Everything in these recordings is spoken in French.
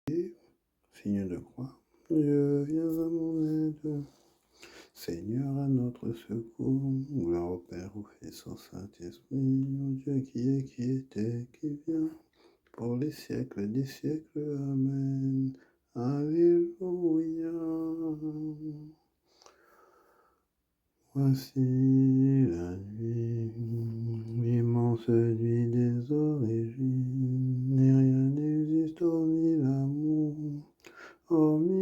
Signe de croix. Dieu, viens à mon aide. Seigneur, à notre secours. Gloire au Père, au Fils, au Saint-Esprit, au Dieu qui est, qui était, qui vient, pour les siècles des siècles. Amen. Alléluia. Voici la nuit, l'immense nuit des origines, et rien n'existe hormis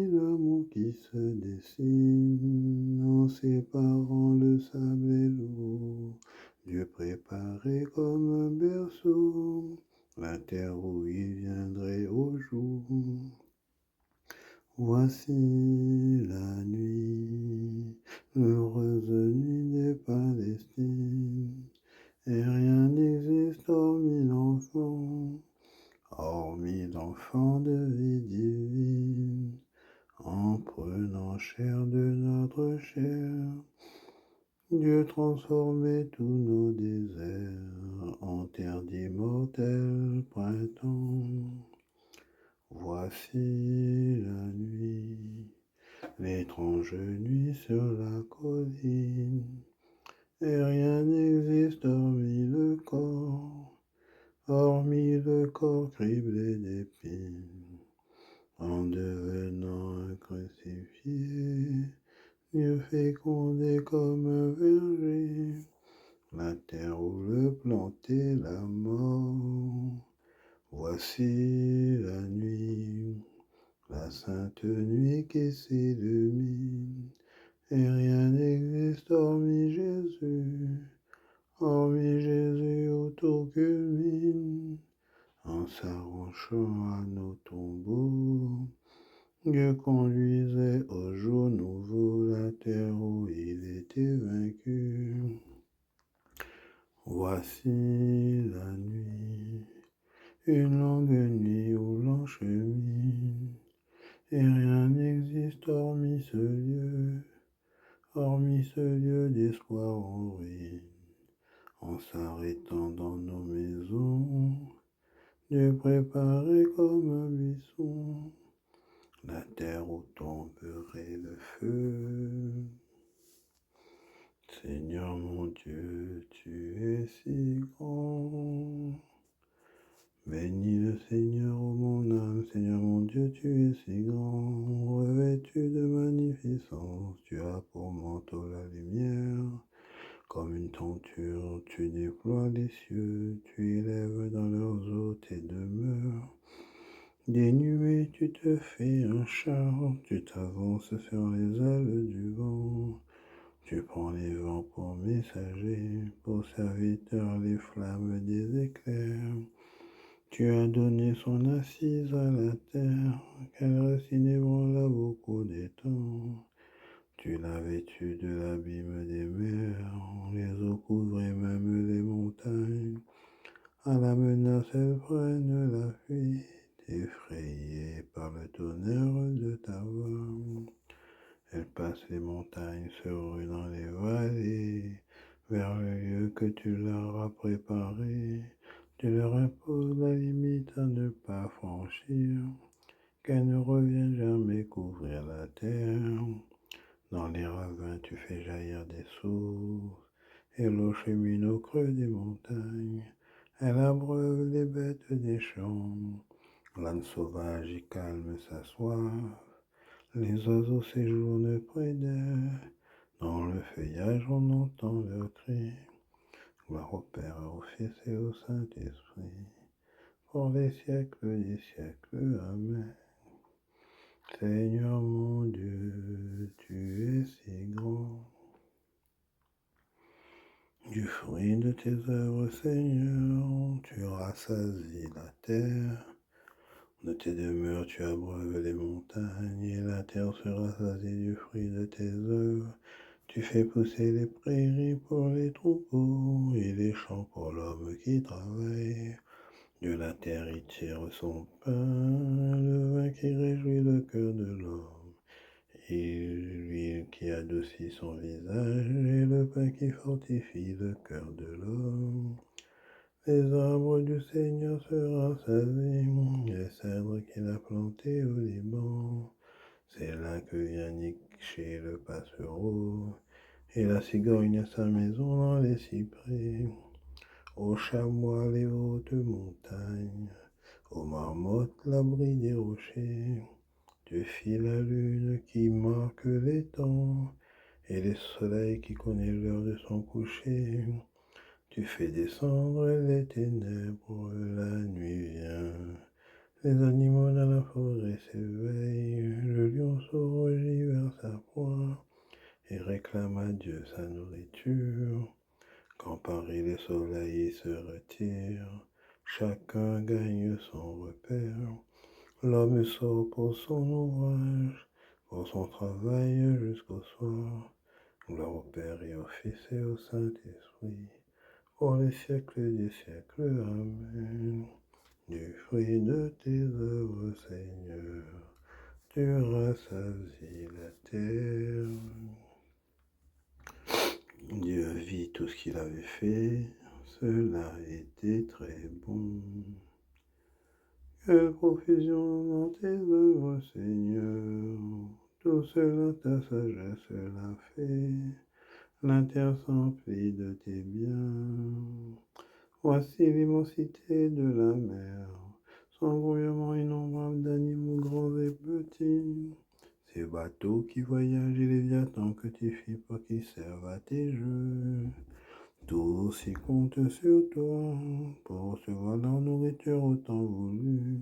l'amour qui se dessine en séparant le sable et l'eau. Dieu préparait comme un berceau la terre où il viendrait au jour. Voici la nuit, l'heureuse nuit des Palestines, et rien n'existe hormis l'enfant de vie divine, en prenant chair de notre chair. Dieu transformait tous nos déserts en terre d'immortel printemps. Voici la nuit, l'étrange nuit sur la colline, et rien n'existe hormis le corps criblé d'épines. En devenant un crucifié, Dieu fécondé comme un verger, la terre où le planter la mort. Voici la nuit, la sainte nuit qui s'illumine, et rien n'existe hormis Jésus où tout culmine. En s'arrachant à nos tombeaux, Dieu conduisait au jour nouveau la terre où il était vaincu. Voici la nuit, une longue nuit où l'on chemine, et rien n'existe hormis ce lieu d'espoir en ruine. En s'arrêtant dans nos maisons, Dieu préparait comme un buisson la terre où tomberait le feu. Seigneur mon Dieu, tu es si grand. Bénis le Seigneur, ô mon âme, Seigneur mon Dieu, tu es si grand. Revêtu de magnificence, tu as pour manteau la lumière. Comme une tenture, tu déploies les cieux, tu élèves dans leurs eaux tes demeures. Des nuées, tu te fais un char, tu t'avances sur les ailes du vent. Tu prends les vents pour messagers, pour serviteurs les flammes des éclairs. Tu as donné son assise à la terre, qu'elle reste inébranlable au cours des temps. Tu l'as vêtue de l'abîme des mers, les eaux couvraient même les montagnes. À la menace, elles prennent la fuite, effrayées par le tonnerre de ta voix. Elles passent les montagnes, se ruent dans les vallées, vers le lieu que tu leur as préparé. Tu leur imposes la limite à ne pas franchir, qu'elles ne reviennent jamais couvrir la terre. Dans les ravins, tu fais jaillir des sources, et l'eau chemine au creux des montagnes. Elle abreuve les bêtes des champs, l'âne sauvage y calme sa soif. Les oiseaux séjournent près d'elle, dans le feuillage on entend leurs cris. Gloire au Père, au Fils et au Saint-Esprit, pour les siècles des siècles. Amen. Seigneur mon Dieu, tu es si grand. Du fruit de tes œuvres, Seigneur, tu rassasies la terre. De tes demeures, tu abreuves les montagnes, et la terre se rassasie du fruit de tes œuvres. Tu fais pousser les prairies pour les troupeaux, et les champs pour l'homme qui travaille. De la terre il tire son pain, le vin qui réjouit le cœur de l'homme, et l'huile qui adoucit son visage, et le pain qui fortifie le cœur de l'homme. Les arbres du Seigneur se rassasient, les cèdres qu'il a plantés au Liban. C'est là que vient nicher le passereau, et la cigogne a sa maison dans les cyprès. Aux chamois les hautes montagnes, aux marmottes l'abri des rochers. Tu fis la lune qui marque les temps, et le soleil qui connaît l'heure de son coucher. Tu fais descendre les ténèbres, la nuit vient. Les animaux dans la forêt s'éveillent, le lionceau rugit vers sa proie et réclame à Dieu sa nourriture. Quand Paris le soleil se retire, chacun gagne son repère. L'homme sort pour son ouvrage, pour son travail jusqu'au soir. Gloire au Père et au Fils et au Saint-Esprit, pour les siècles des siècles. Amen. Du fruit de tes œuvres, Seigneur, tu rassasies la terre. Dieu vit tout ce qu'il avait fait, cela était très bon. Quelle profusion dans tes œuvres, Seigneur, tout cela ta sagesse l'a fait, la terre s'emplit de tes biens. Voici l'immensité de la mer, son grouillement innombrable d'animaux grands et petits. Ces bateaux qui voyagent et les léviathans que tu fis pour qu'ils servent à tes jeux. Tous y comptent sur toi pour recevoir leur nourriture au temps voulu.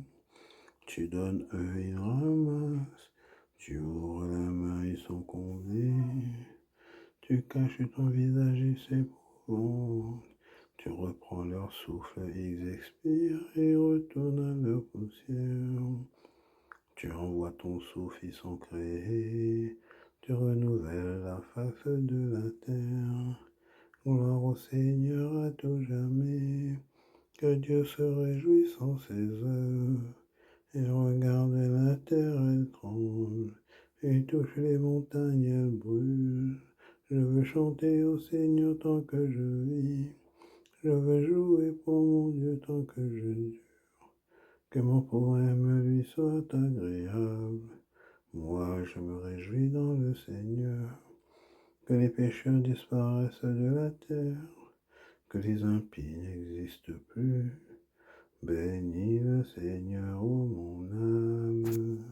Tu donnes eux, ils ramassent. Tu ouvres la main, ils sont comblés. Tu caches ton visage, ils s'éprouvent. Tu reprends leur souffle, ils expirent et retournent à leur poussière. Tu envoies ton souffle, ils sont créés. Tu renouvelles la face de la terre. Gloire au Seigneur à tout jamais. Que Dieu se réjouisse en ses œuvres. Et regarde la terre, elle tremble. Et touche les montagnes, elle brûle. Je veux chanter au Seigneur tant que je vis. Je veux jouer pour mon Dieu tant que je dure. Que mon poème lui soit agréable. Moi, je me réjouis dans le Seigneur. Que les pécheurs disparaissent de la terre. Que les impies n'existent plus. Bénis le Seigneur, ô mon âme.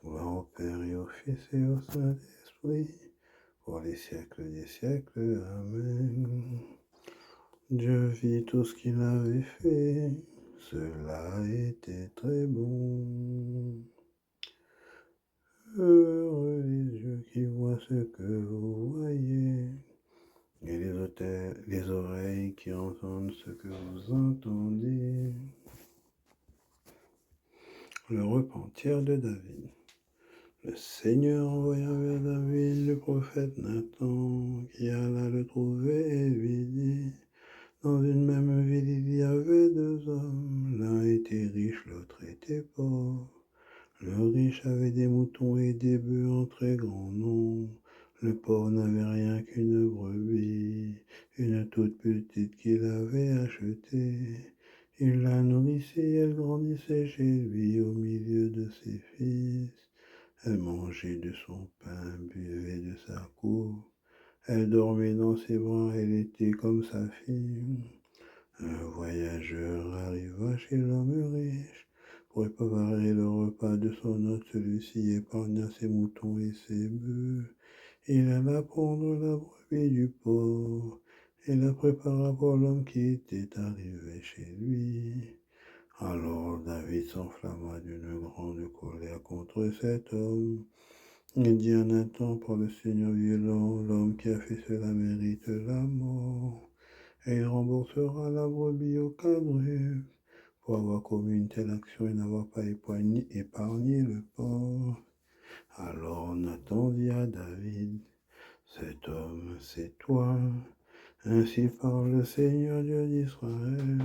Gloire au Père et au Fils et au Saint-Esprit, pour les siècles des siècles. Amen. Dieu vit tout ce qu'il avait fait, cela était très bon. Heureux les yeux qui voient ce que vous voyez, et les oreilles qui entendent ce que vous entendez. Le repentir de David. Le Seigneur envoya vers David le prophète Nathan, qui alla le trouver et lui dit: dans une même ville il y avait deux hommes, l'un était riche, l'autre était pauvre. Le riche avait des moutons et des bœufs en très grand nombre. Le pauvre n'avait rien qu'une brebis, une toute petite qu'il avait achetée. Il la nourrissait et elle grandissait chez lui au milieu de ses fils. Elle mangeait de son pain, buvait de sa coupe. Elle dormait dans ses bras, elle était comme sa fille. Un voyageur arriva chez l'homme riche pour préparer le repas de son hôte. Celui-ci épargna ses moutons et ses bœufs. Il alla prendre la brebis du pauvre et la prépara pour l'homme qui était arrivé chez lui. Alors David s'enflamma d'une grande colère contre cet homme. Il dit à Nathan: pour le Seigneur violent, l'homme qui a fait cela mérite la mort. Et il remboursera la brebis au cadre pour avoir commis une telle action et n'avoir pas épargné le pauvre. Alors Nathan dit à David: cet homme, c'est toi. Ainsi parle le Seigneur Dieu d'Israël.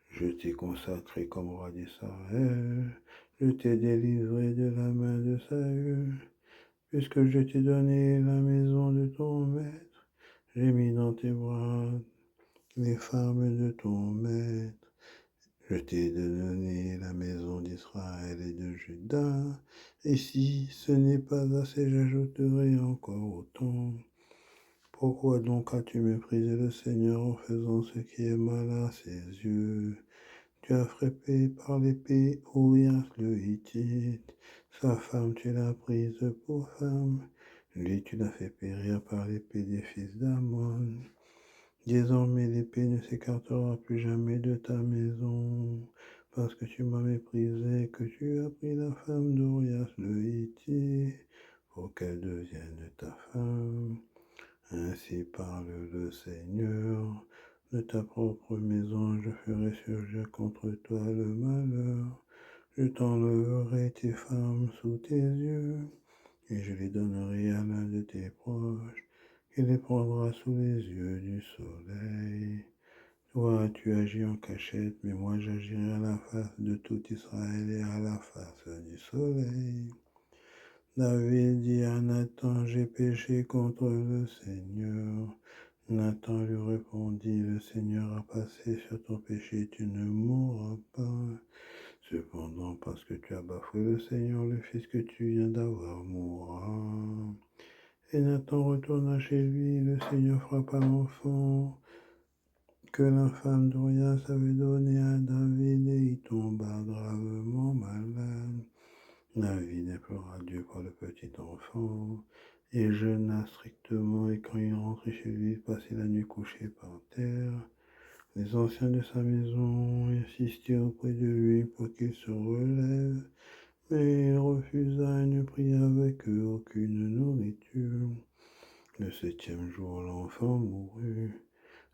Je t'ai consacré comme roi d'Israël. Je t'ai délivré de la main de Saül. Puisque je t'ai donné la maison de ton maître, j'ai mis dans tes bras les femmes de ton maître. Je t'ai donné la maison d'Israël et de Juda, et si ce n'est pas assez, j'ajouterai encore autant. Pourquoi donc as-tu méprisé le Seigneur en faisant ce qui est mal à ses yeux? Tu as frappé par l'épée Urias le Hittite. Sa femme, tu l'as prise pour femme. Lui, tu l'as fait périr par l'épée des fils d'Ammon. Désormais, l'épée ne s'écartera plus jamais de ta maison, parce que tu m'as méprisé, que tu as pris la femme d'Urias le Hittite, pour qu'elle devienne ta femme. Ainsi parle le Seigneur. De ta propre maison, je ferai surgir contre toi le malheur. Je t'enlèverai tes femmes sous tes yeux, et je les donnerai à l'un de tes proches, qui les prendra sous les yeux du soleil. Toi, tu agis en cachette, mais moi j'agirai à la face de tout Israël et à la face du soleil. David dit à Nathan, j'ai péché contre le Seigneur. Nathan lui répondit, le Seigneur a passé sur ton péché, tu ne mourras pas. Cependant, parce que tu as bafoué le Seigneur, le fils que tu viens d'avoir mourra. Et Nathan retourna chez lui, le Seigneur frappa l'enfant que la femme d'Urias avait donné à David et il tomba gravement malade. David implora Dieu pour le petit enfant. Il jeûna strictement et quand il rentrait chez lui, il passait la nuit couché par terre. Les anciens de sa maison insistaient auprès de lui pour qu'il se relève, mais il refusa et ne prit avec eux aucune nourriture. Le 7e jour, l'enfant mourut.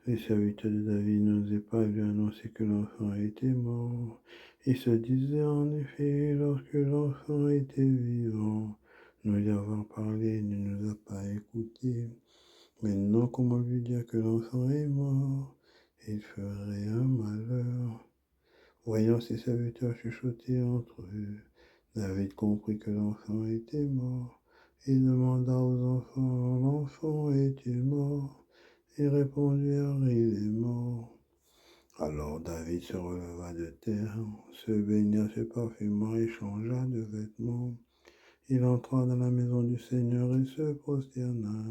Les serviteurs de David n'osaient pas lui annoncer que l'enfant était mort. Ils se disaient en effet, lorsque l'enfant était vivant, nous lui avons parlé, il ne nous a pas écoutés. Maintenant, comment lui dire que l'enfant est mort? Il ferait un malheur. Voyant ses serviteurs chuchoter entre eux, David comprit que l'enfant était mort. Il demanda aux enfants, l'enfant est-il mort? Ils répondirent, il est mort. Alors David se releva de terre, se baigna, se parfuma et changea de vêtements. Il entra dans la maison du Seigneur et se prosterna.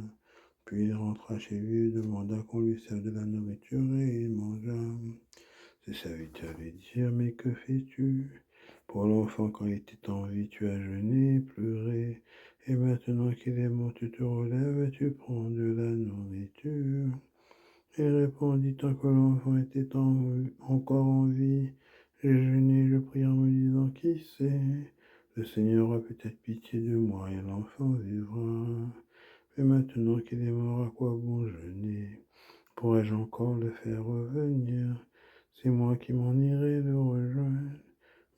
Puis il rentra chez lui et demanda qu'on lui serve de la nourriture et il mangea. Ses serviteurs lui dirent, mais que fais-tu? Pour l'enfant, quand il était en vie, tu as jeûné et pleuré, et maintenant qu'il est mort, tu te relèves et tu prends de la nourriture. Il répondit, tant que l'enfant était encore en vie, j'ai jeûné, je prie en me disant, qui sait, le Seigneur aura peut-être pitié de moi et l'enfant vivra. Mais maintenant qu'il est mort, à quoi bon jeûner? Pourrais-je encore le faire revenir? C'est moi qui m'en irai le rejoindre,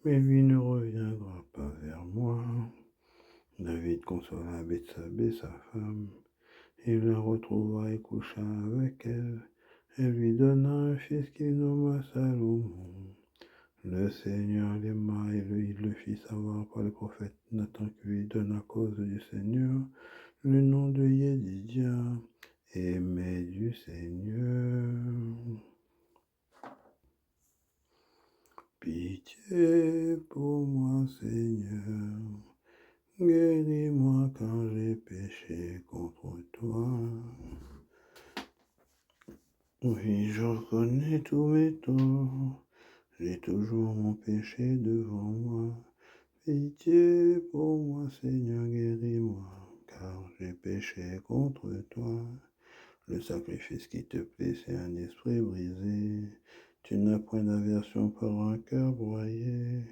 mais lui ne reviendra pas vers moi. David consola Bethsabée, sa femme. Il la retrouva et coucha avec elle. Elle lui donna un fils qu'il nomma Salomon. Le Seigneur l'aima et il le fit savoir par le prophète Nathan qui lui donne à cause du Seigneur le nom de Yédidia, aimé du Seigneur. Pitié pour moi, Seigneur, guéris-moi quand j'ai péché contre toi. Oui, je reconnais tous mes torts, j'ai toujours mon péché devant moi. Pitié pour moi, Seigneur, guéris-moi, car j'ai péché contre toi. Le sacrifice qui te plaît, c'est un esprit brisé. Tu n'as point d'aversion pour un cœur broyé.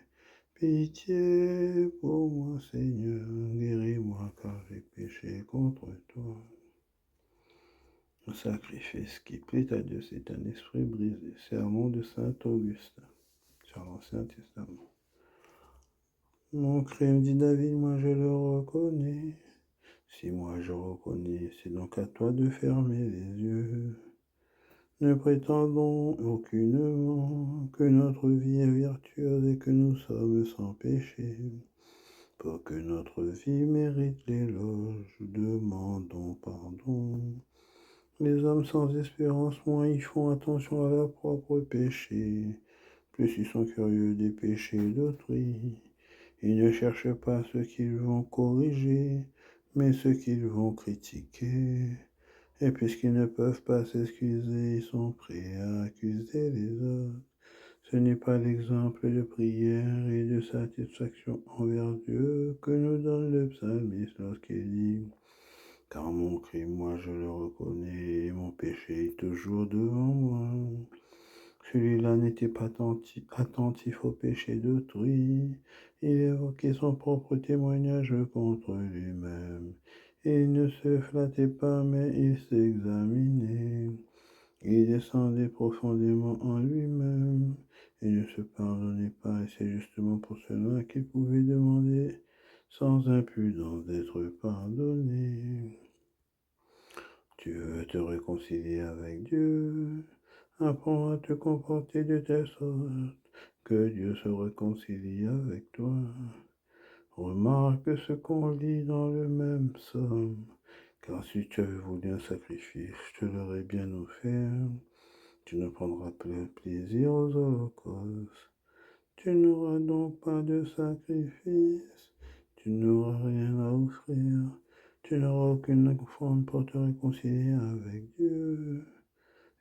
Pitié pour moi, Seigneur, guéris-moi, car j'ai péché contre toi. Le sacrifice qui plaît à Dieu, c'est un esprit brisé. Sermon de saint Augustin sur l'Ancien Testament. Mon crime, dit David, moi je le reconnais. Si moi je reconnais, c'est donc à toi de fermer les yeux. Ne prétendons aucunement que notre vie est vertueuse et que nous sommes sans péché. Pour que notre vie mérite l'éloge, demandons pardon. Les hommes sans espérance, moins ils font attention à leurs propres péchés, plus ils sont curieux des péchés d'autrui. Ils ne cherchent pas ce qu'ils vont corriger, mais ce qu'ils vont critiquer. Et puisqu'ils ne peuvent pas s'excuser, ils sont prêts à accuser les autres. Ce n'est pas l'exemple de prière et de satisfaction envers Dieu que nous donne le psalmiste lorsqu'il dit car mon crime, moi je le reconnais, et mon péché est toujours devant moi. Celui-là n'était pas attentif au péché d'autrui. Il évoquait son propre témoignage contre lui-même. Il ne se flattait pas, mais il s'examinait. Il descendait profondément en lui-même. Il ne se pardonnait pas, et c'est justement pour cela qu'il pouvait demander sans impudence d'être pardonné. Tu veux te réconcilier avec Dieu, apprends à te comporter de telle sorte que Dieu se réconcilie avec toi. Remarque ce qu'on lit dans le même psaume, car si tu avais voulu un sacrifice, je te l'aurais bien offert. Tu ne prendras plus plaisir aux holocaustes. Tu n'auras donc pas de sacrifice. Tu n'auras rien à offrir. Tu n'auras aucune offrande pour te réconcilier avec Dieu.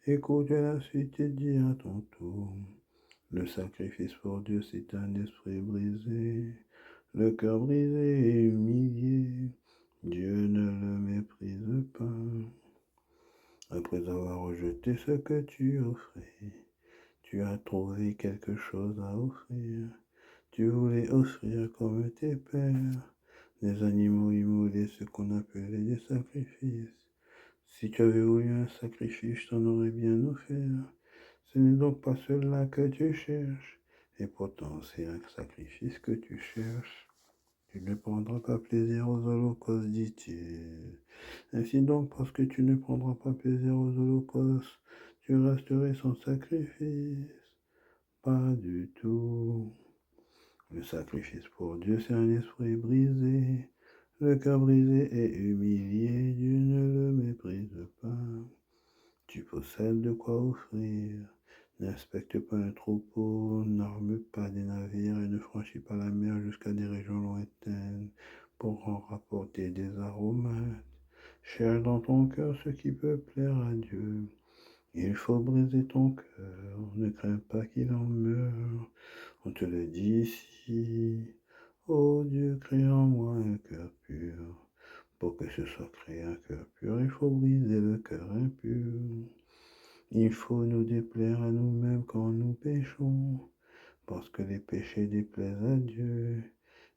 Écoute la suite et dis à ton tour. Le sacrifice pour Dieu, c'est un esprit brisé, le cœur brisé et humilié. Dieu ne le méprise pas. Après avoir rejeté ce que tu offrais, tu as trouvé quelque chose à offrir. Tu voulais offrir comme tes pères des animaux immolés, ce qu'on appelait des sacrifices. Si tu avais voulu un sacrifice, je t'en aurais bien offert. Ce n'est donc pas cela que tu cherches. Et pourtant, c'est un sacrifice que tu cherches. Tu ne prendras pas plaisir aux holocaustes, dit-il. Ainsi donc, parce que tu ne prendras pas plaisir aux holocaustes, tu resterais sans sacrifice. Pas du tout. Le sacrifice pour Dieu, c'est un esprit brisé. Le cœur brisé et humilié, Dieu ne le méprise pas. Tu possèdes de quoi offrir. N'inspecte pas un troupeau, n'arme pas des navires et ne franchis pas la mer jusqu'à des régions lointaines pour en rapporter des aromates. Cherche dans ton cœur ce qui peut plaire à Dieu. Il faut briser ton cœur, ne crains pas qu'il en meure. On te le dit ici. Ô Dieu, crée en moi un cœur pur. Pour que ce soit créé un cœur pur, il faut briser le cœur impur. Il faut nous déplaire à nous-mêmes quand nous péchons, parce que les péchés déplaisent à Dieu.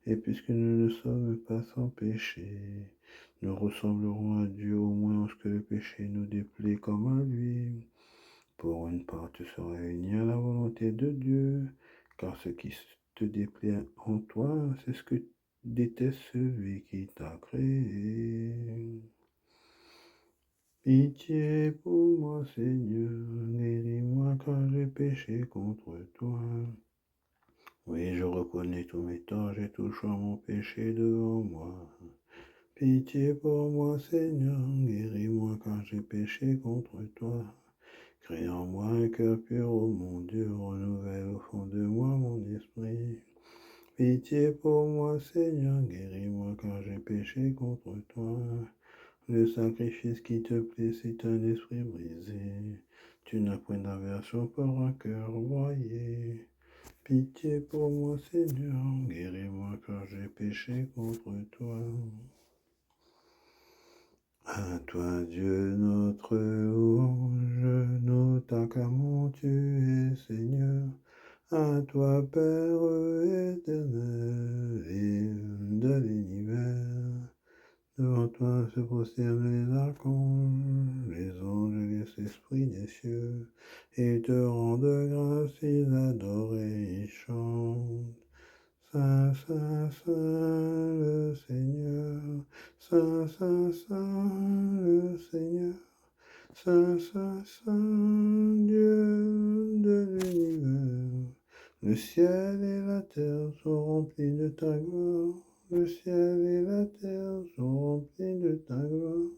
Et puisque nous ne sommes pas sans péché, nous ressemblerons à Dieu au moins en ce que le péché nous déplaît comme à lui. Pour une part, tu seras uni à la volonté de Dieu, car ce qui te déplaît en toi, c'est ce que déteste celui qui t'a créé. Pitié pour moi, Seigneur, guéris-moi car j'ai péché contre toi. Oui, je reconnais tous mes torts, j'ai toujours mon péché devant moi. Pitié pour moi, Seigneur, guéris-moi car j'ai péché contre toi. Crée en moi un cœur pur, ô mon Dieu, renouvelle au fond de moi mon esprit. Pitié pour moi, Seigneur, guéris-moi car j'ai péché contre toi. Le sacrifice qui te plaît, c'est un esprit brisé. Tu n'as point d'aversion pour un cœur broyé. Pitié pour moi, Seigneur, guéris-moi car j'ai péché contre toi. À toi, Dieu, notre louange, nous t'acclamons, tu es Seigneur. À toi, Père éternel et de l'univers. Devant toi se prosternent les archanges, les anges et les esprits des cieux. Ils te rendent grâce, ils adorent et ils chantent. Saint, Saint, Saint, le Seigneur. Saint, Saint, Saint, le Seigneur. Saint, Saint, Saint, Dieu de l'univers. Le ciel et la terre sont remplis de ta gloire. Le ciel et la terre sont remplis de ta gloire.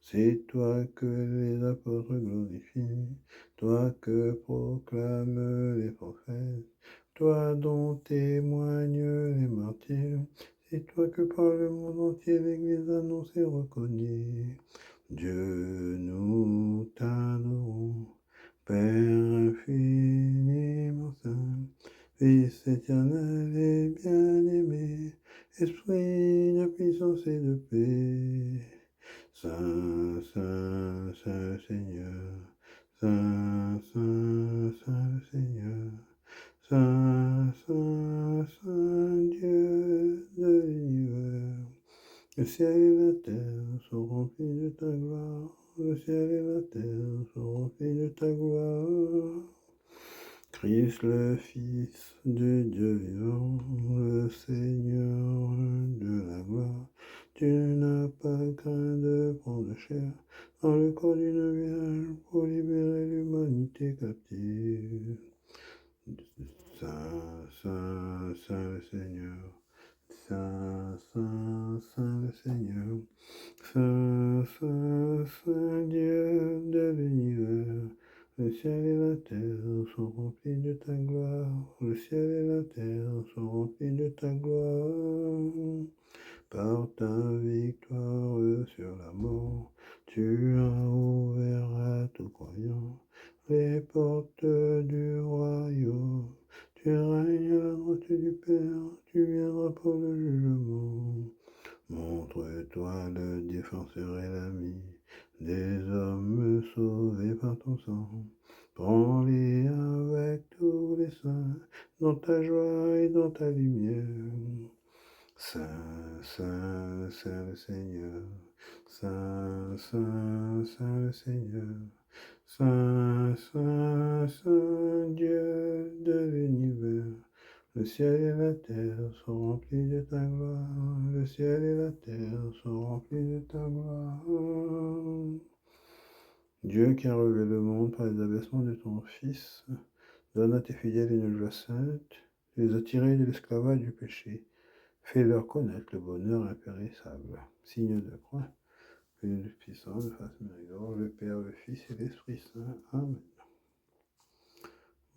C'est toi que les apôtres glorifient, toi que proclament les prophètes, toi dont témoignent les martyrs. C'est toi que par le monde entier l'Église annonce et reconnaît. Dieu, nous t'adorons, Père infiniment saint, Fils éternel et bien-aimé, Esprit de puissance et de paix. Saint, Saint, Saint le Seigneur, Saint, Saint, Saint le Seigneur, Saint, Saint, Saint Dieu de l'univers. Le ciel et la terre sont remplis de ta gloire, le ciel et la terre sont remplis de ta gloire. Christ le Fils de Dieu vivant, le Seigneur de la gloire, tu n'as pas craint de prendre chair dans le corps d'une vierge pour libérer l'humanité captive. Saint, Saint, Saint le Seigneur, Saint, Saint, Saint le Seigneur, Saint, Saint, Saint Dieu de l'univers. Le ciel et la terre sont remplis de ta gloire. Le ciel et la terre sont remplis de ta gloire. Par ta victoire sur la mort, tu as ouvert à tout croyant les portes du royaume. Tu règnes à la droite du Père, tu viendras pour le jugement. Montre-toi le défenseur et l'ami des hommes sauvés par ton sang. Prends-les avec tous les saints dans ta joie et dans ta lumière. Saint, Saint, Saint le Seigneur, Saint, Saint, Saint le Seigneur, Saint, Saint, Saint Dieu de l'univers. Le ciel et la terre sont remplis de ta gloire, le ciel et la terre sont remplis de ta gloire. Dieu qui a relevé le monde par les abaissements de ton Fils, donne à tes fidèles une joie sainte, tu les as tirés de l'esclavage du péché. Fais-leur connaître le bonheur impérissable. Signe de croix, que le Puissant le fasse miséricorde, le Père, le Fils et l'Esprit Saint. Amen.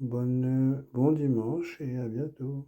Bon dimanche et à bientôt.